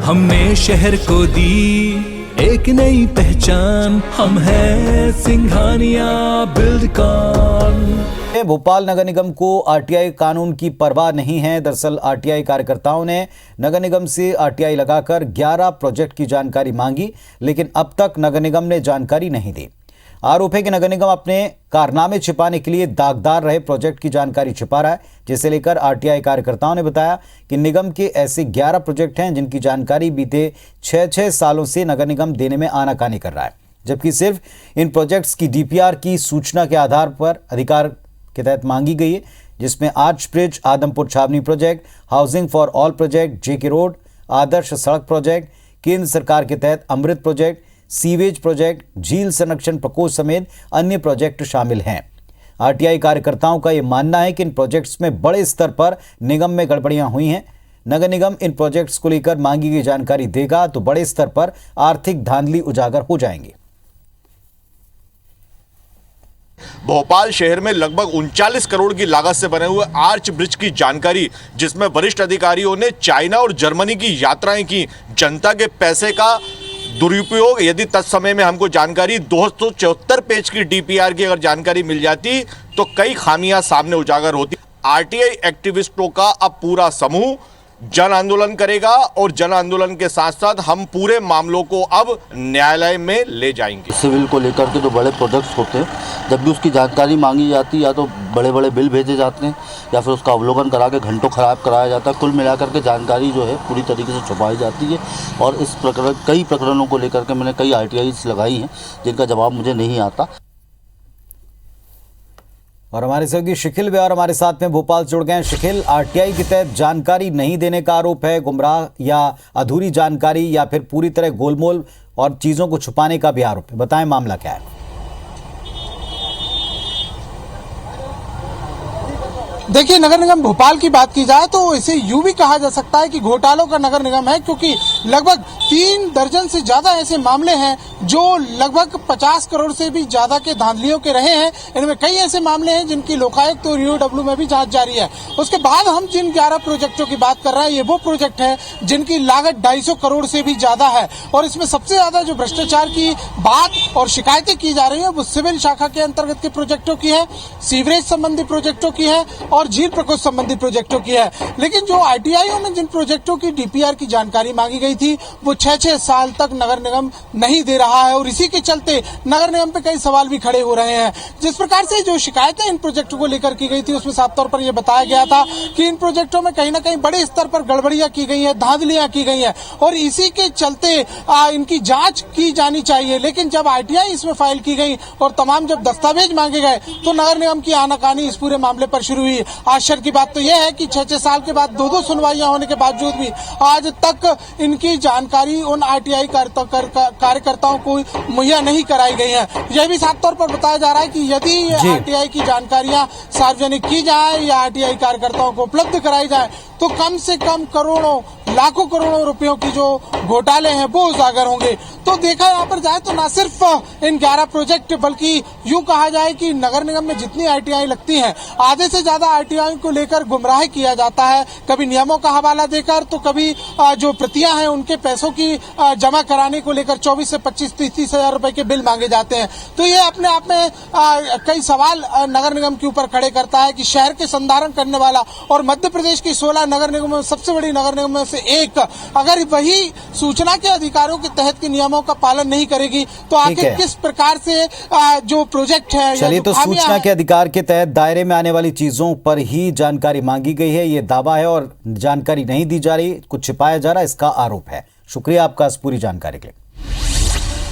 हमने शहर को दी एक नई पहचान, हम हैं सिंघानिया बिल्डकॉन। भोपाल नगर निगम को आरटीआई कानून की परवाह नहीं है। दरअसल आरटीआई कार्यकर्ताओं ने नगर निगम से आरटीआई लगाकर 11 प्रोजेक्ट की जानकारी मांगी, लेकिन अब तक नगर निगम ने जानकारी नहीं दी। आरोप है कि नगर निगम अपने कारनामे छिपाने के लिए दागदार रहे प्रोजेक्ट की जानकारी छिपा रहा है, जिसे लेकर आरटीआई कार्यकर्ताओं ने बताया कि निगम के ऐसे 11 प्रोजेक्ट हैं जिनकी जानकारी बीते 6 सालों से नगर निगम देने में आनाकानी कर रहा है, जबकि सिर्फ इन प्रोजेक्ट्स की डीपीआर की सूचना के आधार पर अधिकार के तहत मांगी गई है, जिसमें arch bridge, Adampur Chhawani project, housing for all project, JK road, आदर्श सड़क प्रोजेक्ट, केंद्र सरकार के तहत अमृत प्रोजेक्ट, सीवेज प्रोजेक्ट, झील संरक्षण प्रकोष्ठ समेत अन्य प्रोजेक्ट शामिल हैं। आरटीआई कार्यकर्ताओं का यह मानना है कि इन प्रोजेक्ट्स में बड़े स्तर पर निगम में गड़बड़ियां हुई हैं। नगर निगम इन प्रोजेक्ट्स को लेकर मांगी गई जानकारी देगा तो बड़े स्तर पर आर्थिक धांधली उजागर हो जाएंगी। भोपाल शहर में लगभग 39 करोड़ की लागत से बने हुए आर्च ब्रिज की जानकारी, जिसमें वरिष्ठ अधिकारियों ने चाइना और जर्मनी की यात्राएं की, जनता के पैसे का दुरुपयोग। यदि तत्समय में हमको जानकारी 274 पेज की डीपीआर की अगर जानकारी मिल जाती तो कई खामियां सामने उजागर होती। आरटीआई एक्टिविस्टों का अब पूरा समूह जन आंदोलन करेगा और जन आंदोलन के साथ साथ हम पूरे मामलों को अब न्यायालय में ले जाएंगे। सिविल को लेकर के जो बड़े प्रोजेक्ट्स होते हैं, जब भी उसकी जानकारी मांगी जाती है या तो बड़े बड़े बिल भेजे जाते हैं या फिर उसका अवलोकन करा के घंटों खराब कराया जाता है। कुल मिलाकर के जानकारी जो है पूरी तरीके से छुपाई जाती है और इस प्रकरण कई प्रकरणों को लेकर के मैंने कई आरटीआईस लगाई हैं जिनका जवाब मुझे नहीं आता। और हमारे सहयोगी शिखिल भी और हमारे साथ में भोपाल से जुड़ गए हैं। शिखिल, आरटीआई के तहत जानकारी नहीं देने का आरोप है, गुमराह या अधूरी जानकारी या फिर पूरी तरह गोलमोल और चीजों को छुपाने का भी आरोप है। बताएं मामला क्या है? देखिए, नगर निगम भोपाल की बात की जाए तो इसे यूं भी कहा जा सकता है कि घोटालों का नगर निगम है, क्योंकि लगभग 3 दर्जन से ज्यादा ऐसे मामले हैं जो लगभग 50 करोड़ से भी ज्यादा के धांधलियों के रहे हैं। इनमें कई ऐसे मामले हैं जिनकी लोकायुक्त और यूडब्ल्यू में भी जांच जारी है। उसके बाद हम जिन 11 प्रोजेक्टों की बात कर रहे हैं, ये वो प्रोजेक्ट है जिनकी लागत 250 करोड़ से भी ज्यादा है। और इसमें सबसे ज्यादा जो भ्रष्टाचार की बात और शिकायतें की जा रही है वो सिविल शाखा के अंतर्गत के प्रोजेक्टों की है, सीवरेज संबंधी प्रोजेक्टों की है और झील प्रकोष्ठ संबंधी प्रोजेक्टों की है। लेकिन जो आरटीआईओ में जिन प्रोजेक्टों की डीपीआर की जानकारी मांगी गई थी वो 6 साल तक नगर निगम नहीं दे रहा है और इसी के चलते नगर निगम पे कई सवाल भी खड़े हो रहे हैं। जिस प्रकार से जो शिकायतें इन प्रोजेक्टों को लेकर की गई थी उसमें साफ तौर पर यह बताया गया था कि इन प्रोजेक्टों में कहीं ना कहीं बड़े स्तर पर गड़बड़ियां की गई हैं, धांधलियां की गई हैं और इसी के चलते इनकी जांच की जानी चाहिए। लेकिन जब आरटीआई इसमें फाइल की गई और तमाम जब दस्तावेज मांगे गए तो नगर निगम की आनाकानी इस पूरे मामले पर शुरू हुई। आश्चर्य की बात तो यह है कि 6 साल के बाद 2 सुनवाइयां होने के बावजूद भी आज तक इनकी जानकारी उन आरटीआई कार्यकर्ताओं को मुहैया नहीं कराई गई है। यह भी साफ तौर पर बताया जा रहा है कि यदि आरटीआई की जानकारियां सार्वजनिक की जाए या आरटीआई कार्यकर्ताओं को उपलब्ध कराई जाए तो कम से कम करोड़ों लाखों करोड़ों रुपयों की जो घोटाले हैं वो उजागर होंगे। तो देखा यहाँ पर जाए तो न सिर्फ इन 11 प्रोजेक्ट बल्कि यूं कहा जाए कि नगर निगम में जितनी आरटीआई लगती हैं आधे से ज्यादा आरटीआई को लेकर गुमराह किया जाता है, कभी नियमों का हवाला देकर तो कभी जो प्रतियां हैं उनके पैसों की जमा कराने को लेकर 24 से 25-30 हजार रुपए के बिल मांगे जाते हैं। तो ये अपने आप में कई सवाल नगर निगम के ऊपर खड़े करता है कि शहर के संधारण करने वाला और मध्य प्रदेश की 16 नगर निगमों में सबसे बड़ी नगर निगम में से एक अगर वही सूचना के अधिकारों के तहत के नियमों का पालन नहीं करेगी तो आखिर किस प्रकार से जो प्रोजेक्ट है। चलिए, तो सूचना के अधिकार के तहत दायरे में आने वाली चीजों पर ही जानकारी मांगी गई है, ये दावा है और जानकारी नहीं दी जा रही, कुछ छिपाया जा रहा है, इसका आरोप है। शुक्रिया आपका इस पूरी जानकारी के लिए।